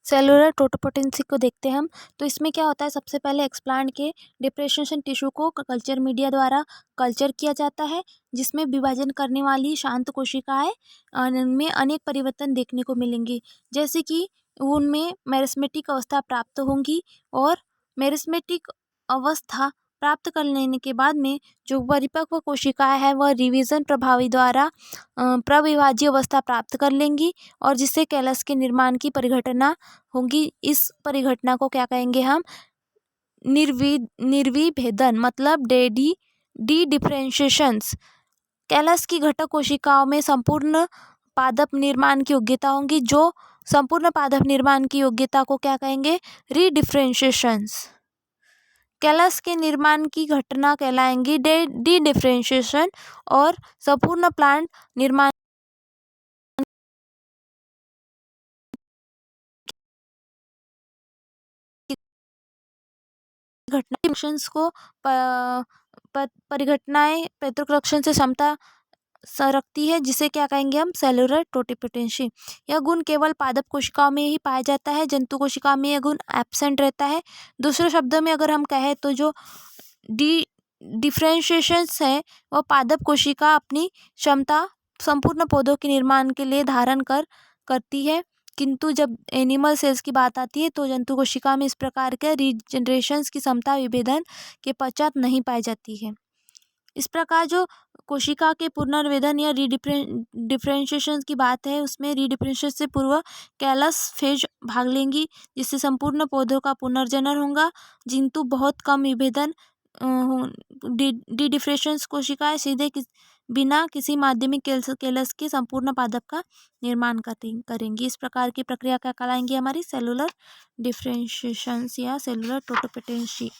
Cellular टोटोपोटेंसी को देखते हैं हम। तो इसमें क्या होता है, सबसे पहले एक्सप्लांट के डिफरेंशिएशन टिश्यू को कल्चर मीडिया द्वारा कल्चर किया जाता है, जिसमें विभाजन करने वाली शांत कोशिकाएं उनमें अनेक परिवर्तन देखने को मिलेंगे, जैसे कि उनमें मेरिस्मेटिक अवस्था प्राप्त होंगी और मेरिस्मेटिक अवस्था प्राप्त कर लेने के बाद में जो परिपक्व कोशिकाएं है वह रिवीजन प्रभावी द्वारा प्रविभाज्य अवस्था प्राप्त कर लेंगी और जिससे कैलस के निर्माण की परिघटना होगी। इस परिघटना को क्या कहेंगे हम, निर्विभेदन मतलब डी डिफरेंशिएशंस। कैलस की घटक कोशिकाओं में संपूर्ण पादप निर्माण की योग्यता होगी, जो संपूर्ण पादप निर्माण की योग्यता को क्या कहेंगे, रीडिफरेंशिएशंस। कैलस के निर्माण की घटना कहलाएंगी डी डिफरेंशिएशन और संपूर्ण प्लांट निर्माण घटना फंक्शंस को परिघटनाएं पेट्रोक्रक्शन से क्षमता रखती है, जिसे क्या कहेंगे हम, सेलुलर टोटिपोटेंसी। यह गुण केवल पादप कोशिकाओं में ही पाया जाता है, जंतु कोशिका में यह गुण एब्सेंट रहता है। दूसरे शब्दों में अगर हम कहें तो जो डिफरेंशिएशंस है वह पादप कोशिका अपनी क्षमता संपूर्ण पौधों के निर्माण के लिए धारण करती है, किंतु जब एनिमल सेल्स की बात आती है तो जंतु कोशिका में इस प्रकार के रीजनरेशंस की क्षमता विभेदन के पश्चात नहीं पाई जाती है। इस प्रकार जो कोशिका के पुनर्वेधन या डिफरेंशिएशन की बात है, उसमें रीडिफरेंशिएशन से पूर्व कैलस फेज भाग लेंगी, जिससे संपूर्ण पौधों का पुनर्जनन होगा, किंतु बहुत कम विभेदन डी डिफरेंशिएशन कोशिकाएं सीधे बिना किसी माध्यमिक कैलस के संपूर्ण पादप का निर्माण करेंगी। इस प्रकार की प्रक्रिया क्या कहलाएंगी, हमारी सेलुलर डिफरेंशिएशन या सेलुलर टोटोपोटेंसी।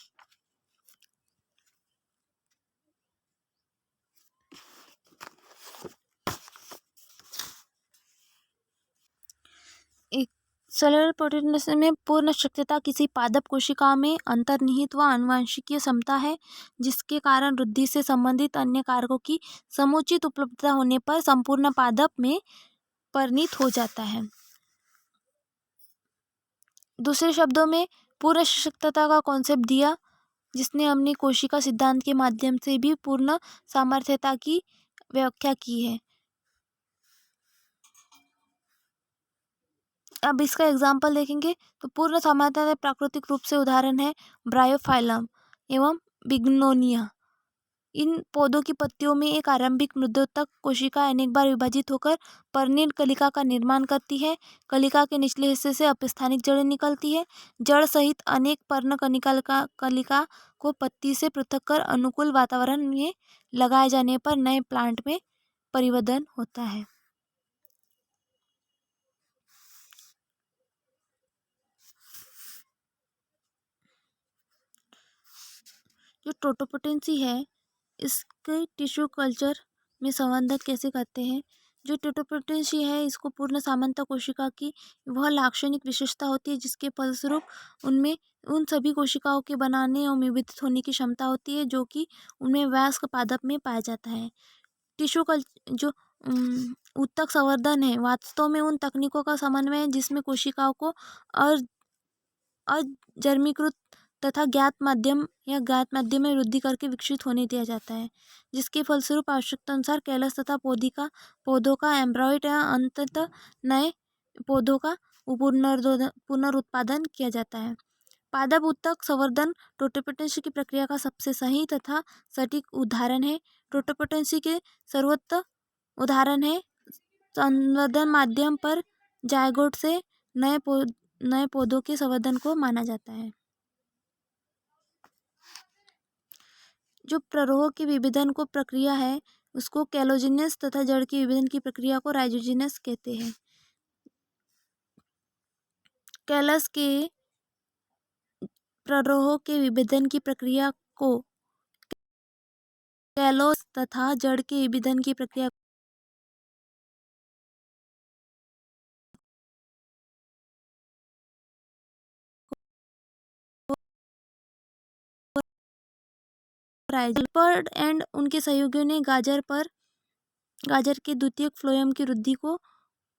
सेलुलर पोटेंसी में पूर्ण शक्यता किसी पादप कोशिका में अंतर्निहित व आनुवंशिकीय क्षमता है, जिसके कारण वृद्धि से संबंधित अन्य कारकों की समुचित उपलब्धता होने पर संपूर्ण पादप में परिणत हो जाता है। दूसरे शब्दों में पूर्ण शक्यता का कॉन्सेप्ट दिया, जिसने हमने कोशिका सिद्धांत के माध्यम से भी पूर्ण सामर्थ्यता की व्याख्या की है। अब इसका एग्जाम्पल देखेंगे तो पूर्ण सामर्थ्यता प्राकृतिक रूप से उदाहरण है ब्रायोफाइलम एवं बिग्नोनिया। इन पौधों की पत्तियों में एक आरंभिक मृदोत्तक कोशिका अनेक बार विभाजित होकर पर्णिल कलिका का निर्माण करती है। कलिका के निचले हिस्से से अपस्थानिक जड़ें निकलती है। जड़ सहित अनेक पर्ण कलिका को पत्ती से पृथक कर अनुकूल वातावरण में लगाए जाने पर नए प्लांट में परिवर्तन होता है। जो टोटोपोटेंसी है, इसके टिश्यू कल्चर में संवर्धन कैसे करते हैं। जो टोटोपोटेंसी है, इसको पूर्ण सामान्यता कोशिका की वह लाक्षणिक विशेषता होती है, जिसके फलस्वरूप उनमें उन सभी कोशिकाओं के बनाने और विविधित होने की क्षमता होती है, जो कि उनमें वयस्क पादप में पाया जाता है। टिश्यू कल जो ऊतक संवर्धन है, वास्तव में उन तकनीकों का समन्वय है जिसमें कोशिकाओं को अजर्मीकृत तथा ज्ञात माध्यम या ज्ञात माध्यम में वृद्धि करके विकसित होने दिया जाता है, जिसके फलस्वरूप आवश्यकता अनुसार कैलस तथा पौधों का एम्ब्रॉयड या अंततः नए पौधों का पुनरुत्पादन किया जाता है। पादप ऊतक संवर्धन टोटोपोटेंसी की प्रक्रिया का सबसे सही तथा सटीक उदाहरण है। टोटोपोटेंसी के सर्वोत्तम उदाहरण है संवर्धन माध्यम पर जायगोट से नए पौधों के संवर्धन को माना जाता है। जो प्ररोह के विभेदन को प्रक्रिया है, उसको कैलोजिनस तथा जड़ के विभेदन की प्रक्रिया को राइजोजिनस कहते हैं। कैलस के प्ररोह के विभेदन की प्रक्रिया को कैलोस तथा जड़ के विभेदन की प्रक्रिया राइजोपर्ड एंड उनके सहयोगियों ने गाजर के द्वितीयक फ्लोएम की वृद्धि को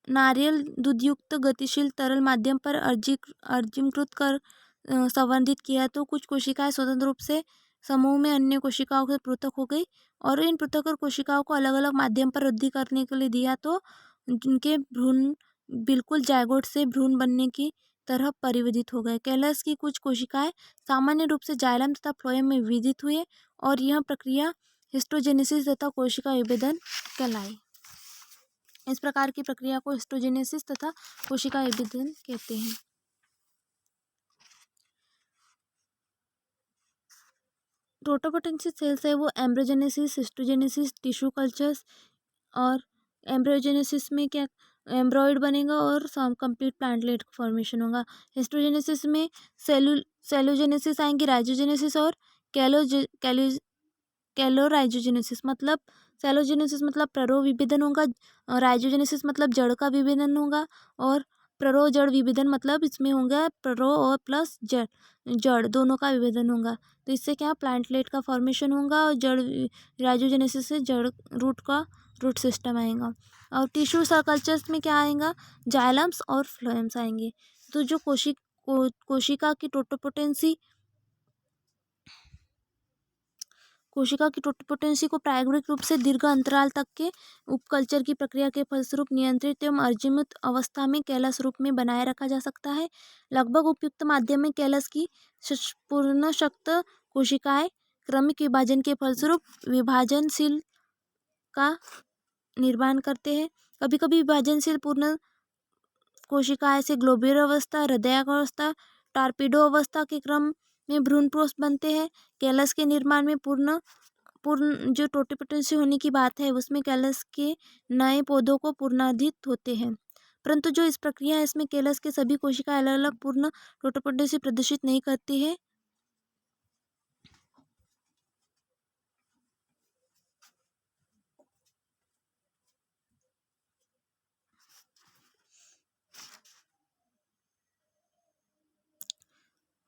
नारियल दूधयुक्त गतिशील तरल माध्यम पर अर्जीकृत कर संवर्धित किया तो कुछ कोशिकाएं स्वतंत्र रूप से समूह में अन्य कोशिकाओं से पृथक हो गई और इन पृथक कोशिकाओं को अलग अलग माध्यम पर वृद्धि करने के लिए दिया तो उनके भ्रूण बिल्कुल जायगोट से भ्रूण बनने की तरह परिवर्तित हो गए। कैलस की कुछ कोशिकाएं सामान्य रूप से जाइलम तथा फ्लोएम में विभाजित हुए और यह प्रक्रिया हिस्टोजेनेसिस तथा कोशिका विभेदन कहलाई। इस प्रकार की प्रक्रिया को हिस्टोजेनेसिस तथा कोशिका विभेदन कहते हैं। टोटोपोटेंसी सेल्स है वो एम्ब्रोजेनेसिस, हिस्टोजेनेसिस, टिश्यू कल्चर्स और एम्ब्रोजेनेसिस में क्या एम्ब्रॉयड बनेगा और कंप्लीट प्लांटलेट फॉर्मेशन होगा। हिस्टोजेनेसिस में सेलुलोजेनेसिस आएंगी, राइजोजेनेसिस और कैलो कैलोराइजोजेनेसिस मतलब सेलोजेनेसिस मतलब प्ररोह विभेदन होगा, राइजोजेनेसिस मतलब जड़ का विभेदन होगा और प्ररोह जड़ विभेदन मतलब इसमें होगा प्ररोह और प्लस जड़ जड़ दोनों का विभेदन होगा। तो इससे क्या प्लांटलेट का फॉर्मेशन होगा और जड़ राइजोजेनेसिस से जड़ रूट सिस्टम आएगा। और टिश्यू सेल कल्चर्स में क्या आएगा, जाइलम्स और फ्लोएम्स आएंगे। तो जो कोशिका की टोटोपोटेंसी को प्रायोगिक रूप से दीर्घ अंतराल तक के उपकल्चर की प्रक्रिया के फलस्वरूप नियंत्रित एवं अर्जित अवस्था में कैलस रूप में बनाए रखा जा सकता है। लगभग उपयुक्त माध्यम में कैलस की पूर्ण शक्त कोशिकाएं क्रमिक विभाजन के फलस्वरूप विभाजनशील का निर्माण करते हैं। कभी कभी विभाजनशील पूर्ण कोशिकाएं से ग्लोब्यूलर अवस्था, हृदयावस्था, टारपीडो अवस्था के क्रम में भ्रूणपोष बनते हैं। कैलस के निर्माण में पूर्ण जो टोटोपोटेंसी होने की बात है उसमें कैलस के नए पौधों को पूर्णाधित होते हैं, परंतु जो इस प्रक्रिया है इसमें कैलस के सभी कोशिकाएं अलग अलग पूर्ण टोटोपोटेंसी प्रदर्शित नहीं करती है।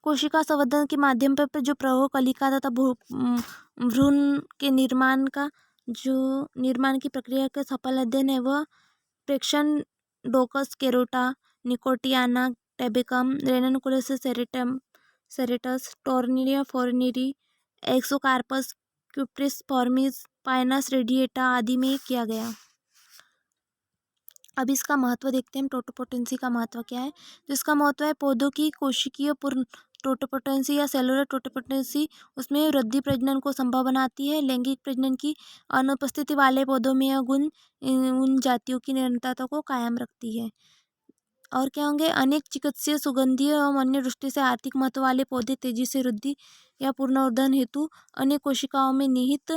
कोशिका संवर्धन के माध्यम पर जो प्रवाह कलिका तथा भ्रूण के निर्माण की प्रक्रिया का सफल अध्ययन है वह प्रेक्षण Daucus carota, Nicotiana tabacum, Ranunculus sceleratus, Torenia fournieri, Exocarpus cupressiformis, Pinus radiata आदि में किया गया। अब इसका महत्व देखते हैं, टोटोपोटेंसी का महत्व क्या है। तो इसका महत्व है पौधों की कोशिकीय पूर्ण टोटोपोटेंसी या सेलुलर टोटोपोटेंसी उसमें वृद्धि प्रजनन को संभव बनाती है। लैंगिक प्रजनन की अनुपस्थिति वाले पौधों में यह गुण उन जातियों की निरंतरता को कायम रखती है। और क्या होंगे, अनेक चिकित्सीय, सुगंधीय एवं अन्य दृष्टि से आर्थिक महत्व वाले पौधे तेजी से वृद्धि या पुनर्वर्धन हेतु अन्य कोशिकाओं में निहित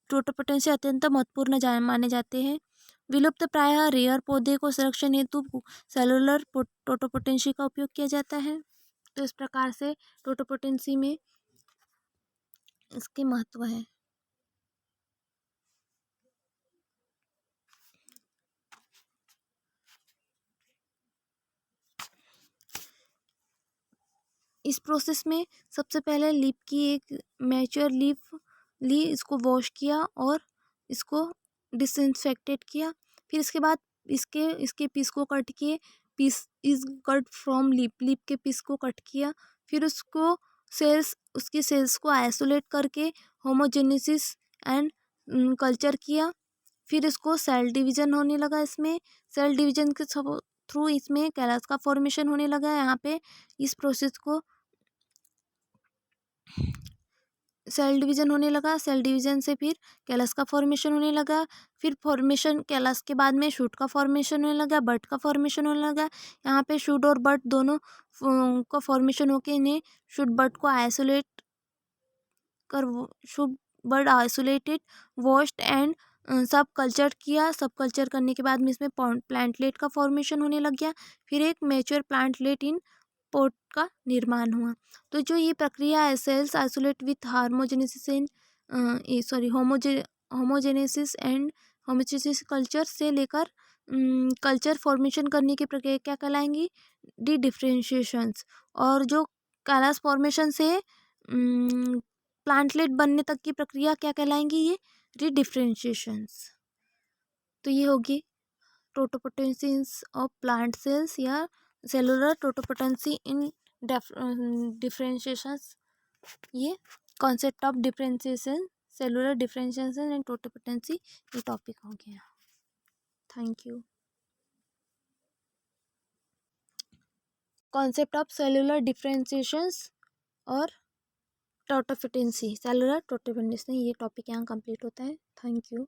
टोटोपोटेंसी अत्यंत महत्वपूर्ण माने जाते हैं। विलुप्त प्रायः रेयर पौधे को संरक्षण हेतु सेलुलर टोटोपोटेंसी का उपयोग किया जाता है। तो इस प्रकार से टोटोपोटेंसी में इसके महत्व है। इस प्रोसेस में सबसे पहले लीफ की एक मैच्योर लीफ ली, इसको वॉश किया और इसको डिसइंफेक्टेड किया। फिर इसके बाद इसके पीस को कट किए, piece is cut from leaf के पीस को कट किया। फिर उसकी सेल्स को आइसोलेट करके होमोजेनेसिस एंड कल्चर किया। फिर इसको सेल डिवीजन होने लगा। इसमें सेल डिवीजन के थ्रू इसमें कैलस का फॉर्मेशन होने लगा। यहाँ पे इस प्रोसेस को सेल डिवीजन होने लगा। सेल डिवीजन से फिर कैलस का फॉर्मेशन होने लगा। फिर फॉर्मेशन कैलस के बाद में शूट का फॉर्मेशन होने लगा, बड का फॉर्मेशन होने लगा। यहाँ पे शूट और बड दोनों का फॉर्मेशन होके इन्हें शूट बड को आइसोलेट कर shoot bud isolated, washed and subculture किया। सब कल्चर करने के बाद में इसमें प्लांटलेट का फॉर्मेशन होने लग गया। फिर एक मैच्योर प्लांटलेट इन पोट का निर्माण हुआ। तो जो ये प्रक्रिया है सेल्स आइसोलेट विथ हार्मोजेनेसिस in homogenesis and homogenesis culture से लेकर कल्चर फॉर्मेशन करने की प्रक्रिया क्या कहलाएंगी, डी डिफ्रेंशिएशंस। और जो कैलस फॉर्मेशन से प्लांटलेट बनने तक की प्रक्रिया क्या कहलाएंगी, ये डी डिफ्रेंशिएशंस। तो ये होगी टोटोपोटेंसी ऑफ प्लांट सेल्स या सेलुलर टोटोपोटेंसी इन डिफरेंशिएशंस, ये concept of differentiation, cellular differentiation and totipotency, ये टॉपिक हो गया। Thank you. Concept of cellular differentiations और टोटोपोटेंसी, सेलुलर टोटोपोटेंसी, ये टॉपिक यहाँ कंप्लीट होता है। Thank you.